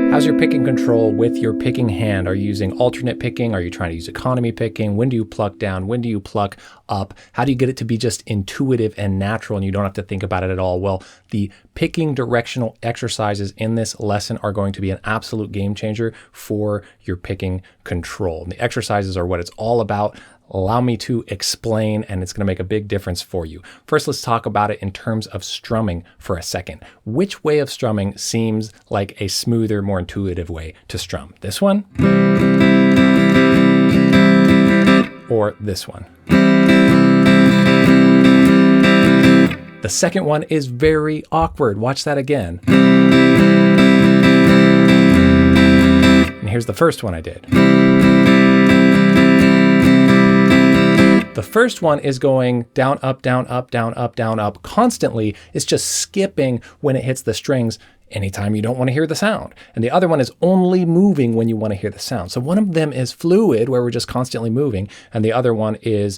How's your picking control with your picking hand? Are you using alternate picking? Are you trying to use economy picking? When do you pluck down? When do you pluck up? How do you get it to be just intuitive and natural and you don't have to think about it at all? Well, the picking directional exercises in this lesson are going to be an absolute game changer for your picking control. And the exercises are what it's all about. Allow me to explain, and it's going to make a big difference for you. First, let's talk about it in terms of strumming for a second. Which way of strumming seems like a smoother, more intuitive way to strum? This one? Or this one? The second one is very awkward. Watch that again. And here's the first one I did. The first one is going down, up, down, up, down, up, down, up constantly. It's just skipping when it hits the strings anytime you don't want to hear the sound. And the other one is only moving when you want to hear the sound. So one of them is fluid, where we're just constantly moving, and the other one is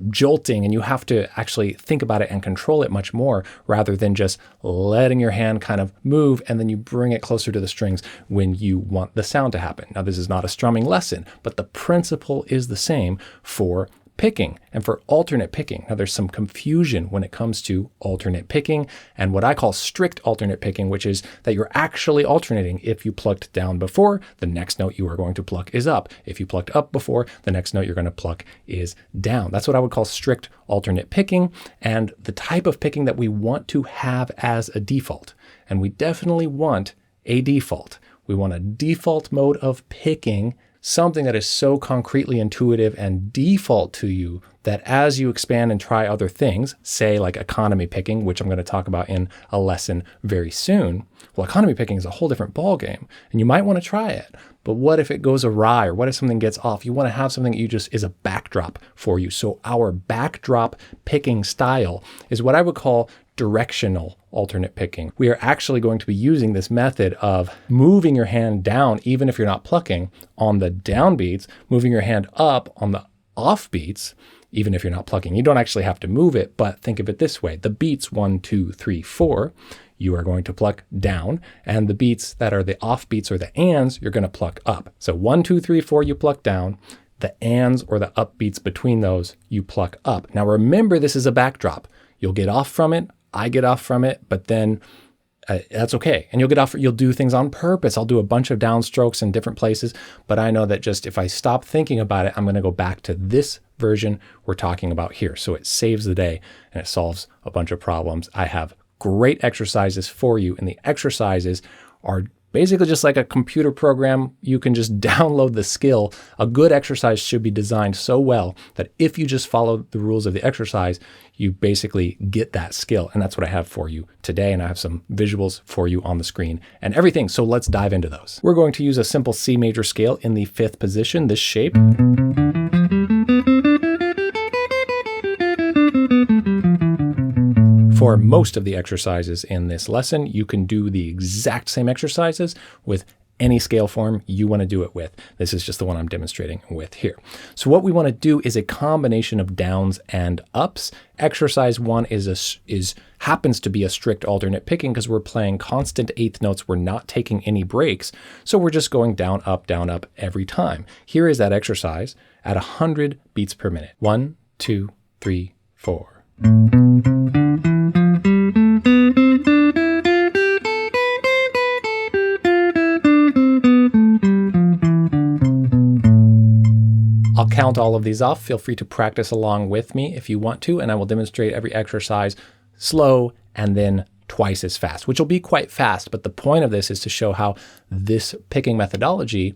jolting, and you have to actually think about it and control it much more rather than just letting your hand kind of move and then you bring it closer to the strings when you want the sound to happen. Now, this is not a strumming lesson, but the principle is the same for picking and for alternate picking. Now, there's some confusion when it comes to alternate picking and what I call strict alternate picking, which is that you're actually alternating. If you plucked down before, the next note you are going to pluck is up. If you plucked up before, the next note you're going to pluck is down. That's what I would call strict alternate picking, and the type of picking that we want to have as a default. And we definitely want a default. We want a default mode of picking, something that is so concretely intuitive and default to you that as you expand and try other things, say like economy picking, which I'm going to talk about in a lesson very soon. Well, economy picking is a whole different ballgame, and you might want to try it. But what if it goes awry, or what if something gets off? You want to have something that you just is a backdrop for you. So our backdrop picking style is what I would call directional alternate picking. We are actually going to be using this method of moving your hand down, even if you're not plucking, on the down beats, moving your hand up on the off beats, even if you're not plucking. You don't actually have to move it, but think of it this way. The beats 1, 2, 3, 4, you are going to pluck down, and the beats that are the off beats or the ands, you're going to pluck up. So 1, 2, 3, 4, you pluck down. The ands or the up beats between those, you pluck up. Now remember, this is a backdrop. You'll get off from it. I get off from it, but then that's okay. And you'll do things on purpose. I'll do a bunch of downstrokes in different places, but I know that just if I stop thinking about it, I'm going to go back to this version we're talking about here. So it saves the day and it solves a bunch of problems. I have great exercises for you, and the exercises are basically just like a computer program. You can just download the skill. A good exercise should be designed so well that if you just follow the rules of the exercise, you basically get that skill. And that's what I have for you today. And I have some visuals for you on the screen and everything. So let's dive into those. We're going to use a simple C major scale in the 5th position, this shape. For most of the exercises in this lesson, you can do the exact same exercises with any scale form you want to do it with. This is just the one I'm demonstrating with here. So what we want to do is a combination of downs and ups. Exercise 1 happens to be a strict alternate picking because we're playing constant eighth notes. We're not taking any breaks. So we're just going down, up every time. Here is that exercise at 100 beats per minute. 1, 2, 3, 4. I'll count all of these off. Feel free to practice along with me if you want to, and I will demonstrate every exercise slow and then twice as fast, which will be quite fast. But the point of this is to show how this picking methodology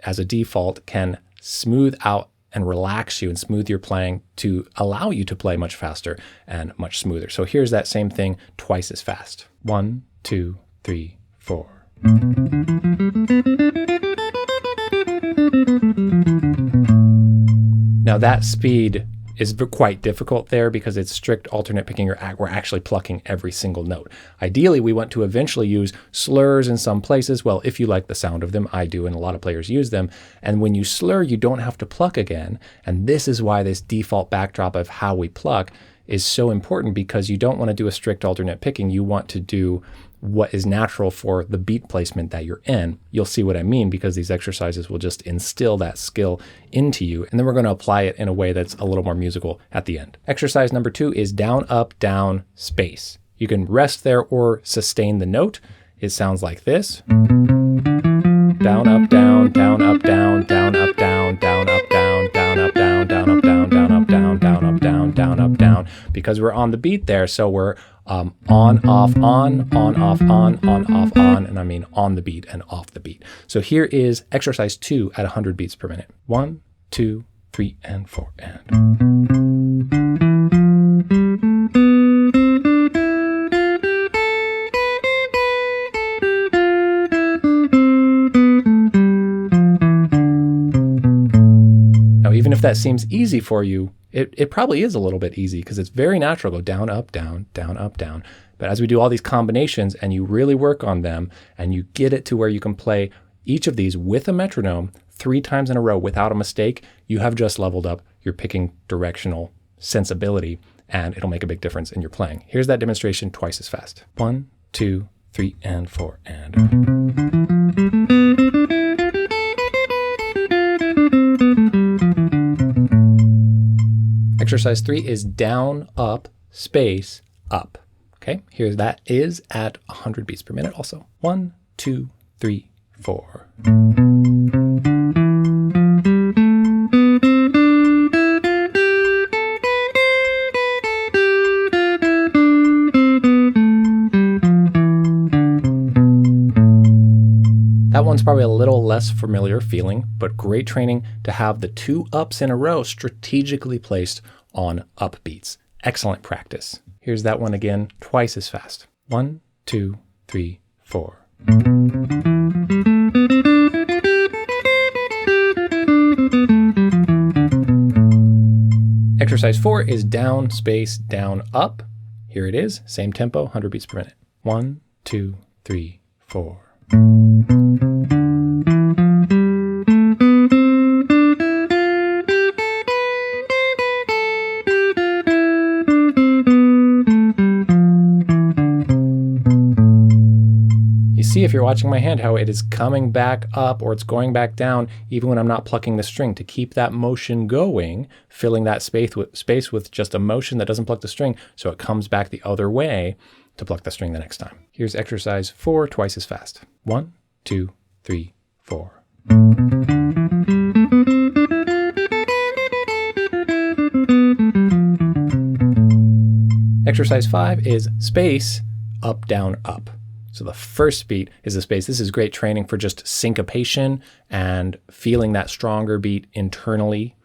as a default can smooth out and relax you and smooth your playing to allow you to play much faster and much smoother. So here's that same thing twice as fast. 1, 2, 3, 4. Now that speed is quite difficult there because it's strict alternate picking. We're actually plucking every single note. Ideally, we want to eventually use slurs in some places. Well, if you like the sound of them, I do, and a lot of players use them. And when you slur, you don't have to pluck again. And this is why this default backdrop of how we pluck is so important, because you don't want to do a strict alternate picking. You want to do what is natural for the beat placement that you're in. You'll see what I mean, because these exercises will just instill that skill into you. And then we're going to apply it in a way that's a little more musical at the end. Exercise number 2 is down, up, down, space. You can rest there or sustain the note. It sounds like this. Down, up, down, down, up, down, down, up, down, down, up, down, down, up, down, down, up, down, down, up, down, down, up, down, down, up, down. Because we're on the beat there, so we're on, off, on, off, on, off, on, and I mean on the beat and off the beat. So here is exercise 2 at 100 beats per minute. 1, 2, 3, and 4, and. Even if that seems easy for you, it probably is a little bit easy, because it's very natural. Go down, up, down, down, up, down. But as we do all these combinations and you really work on them and you get it to where you can play each of these with a metronome 3 times in a row without a mistake, you have just leveled up your picking directional sensibility, and it'll make a big difference in your playing. Here's that demonstration twice as fast. 1, 2, 3, and 4, and. Exercise 3 is down, up, space, up. Okay, here that is at 100 beats per minute also. 1, 2, 3, 4. That one's probably a little less familiar feeling, but great training to have the 2 ups in a row strategically placed on up beats. Excellent practice. Here's that one again, twice as fast. 1, 2, 3, 4. Exercise 4 is down, space, down, up. Here it is, same tempo, 100 beats per minute. 1, 2, 3, 4. See, if you're watching my hand, how it is coming back up or it's going back down even when I'm not plucking the string, to keep that motion going, filling that space with just a motion that doesn't pluck the string, so it comes back the other way to pluck the string the next time. Here's exercise 4 twice as fast. 1, 2, 3, 4. Exercise 5 is space, up, down, up. So the first beat is the space. This is great training for just syncopation and feeling that stronger beat internally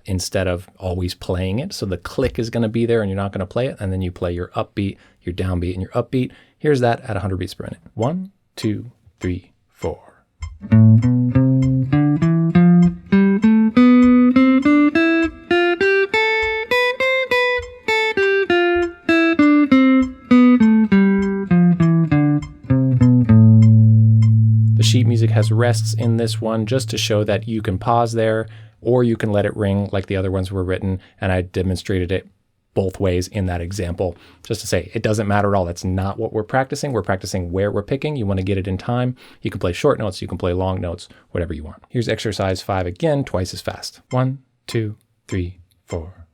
instead of always playing it. So the click is going to be there and you're not going to play it. And then you play your upbeat, your downbeat, and your upbeat. Here's that at 100 beats per minute. 1, 2, 3, 4. Sheet music has rests in this one just to show that you can pause there, or you can let it ring like the other ones were written, and I demonstrated it both ways in that example, just to say it doesn't matter at all. That's not what we're practicing. We're practicing where we're picking. You want to get it in time. You can play short notes, you can play long notes, whatever you want. Here's exercise 5 again, twice as fast. 1, 2, 3, 4.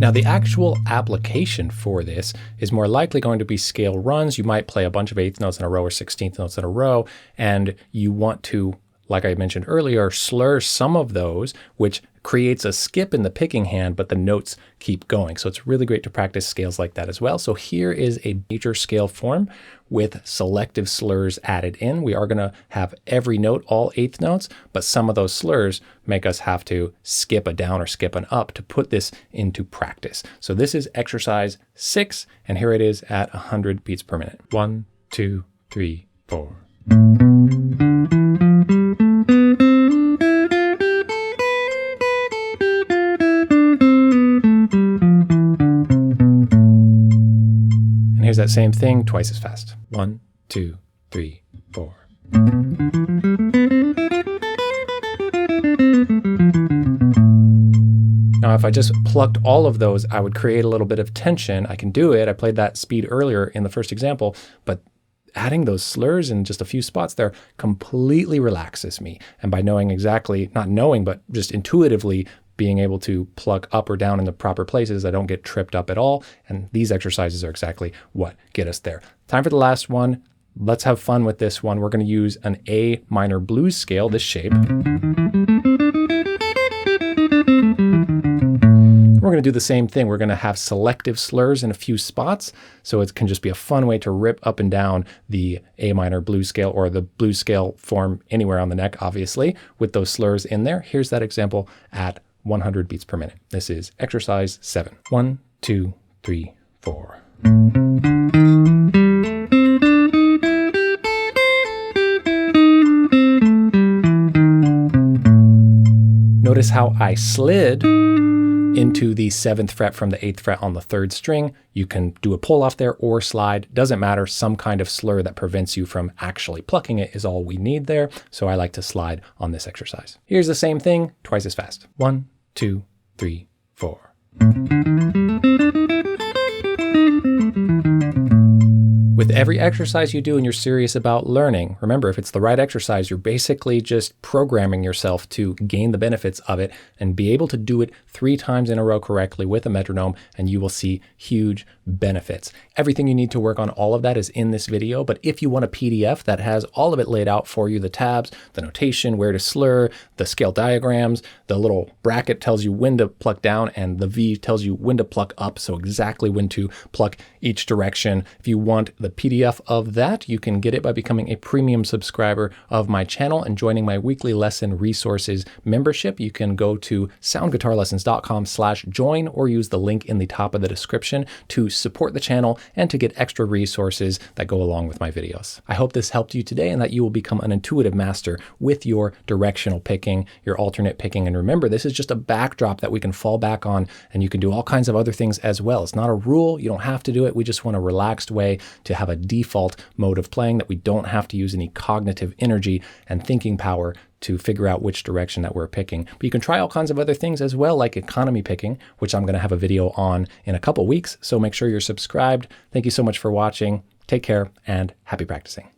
Now the actual application for this is more likely going to be scale runs. You might play a bunch of 8th notes in a row or 16th notes in a row, and you want to, like I mentioned earlier, slur some of those, which creates a skip in the picking hand, but the notes keep going. So it's really great to practice scales like that as well. So here is a major scale form with selective slurs added in. We are going to have every note, all 8th notes, but some of those slurs make us have to skip a down or skip an up to put this into practice. So this is exercise 6, and here it is at 100 beats per minute. 1, 2, 3, 4. Here's that same thing twice as fast. 1, 2, 3, 4. Now, if I just plucked all of those, I would create a little bit of tension. I can do it. I played that speed earlier in the first example, but adding those slurs in just a few spots there completely relaxes me. And by knowing exactly, not knowing, but just intuitively being able to pluck up or down in the proper places, I don't get tripped up at all. And these exercises are exactly what get us there. Time for the last one. Let's have fun with this one. We're going to use an A minor blues scale, this shape. We're going to do the same thing. We're going to have selective slurs in a few spots. So it can just be a fun way to rip up and down the A minor blues scale, or the blues scale form anywhere on the neck, obviously, with those slurs in there. Here's that example at 100 beats per minute. This is exercise 7. 1, 2, 3, 4. Notice how I slid into the 7th fret from the 8th fret on the 3rd string. You can do a pull off there or slide, doesn't matter. Some kind of slur that prevents you from actually plucking it is all we need there. So I like to slide on this exercise. Here's the same thing, twice as fast. 1, 2, 3, 4. With every exercise you do and you're serious about learning, remember, if it's the right exercise, you're basically just programming yourself to gain the benefits of it and be able to do it 3 times in a row correctly with a metronome, and you will see huge benefits. Everything you need to work on all of that is in this video, but if you want a PDF that has all of it laid out for you, the tabs, the notation, where to slur, the scale diagrams, the little bracket tells you when to pluck down, and the V tells you when to pluck up, so exactly when to pluck each direction. If you want the PDF of that, you can get it by becoming a premium subscriber of my channel and joining my weekly lesson resources membership. You can go to soundguitarlessons.com/join or use the link in the top of the description to support the channel and to get extra resources that go along with my videos. I hope this helped you today and that you will become an intuitive master with your directional picking, your alternate picking. And remember, this is just a backdrop that we can fall back on, and you can do all kinds of other things as well. It's not a rule. You don't have to do it. We just want a relaxed way to have a default mode of playing that we don't have to use any cognitive energy and thinking power to figure out which direction that we're picking. But you can try all kinds of other things as well, like economy picking, which I'm going to have a video on in a couple weeks. So make sure you're subscribed. Thank you so much for watching. Take care and happy practicing.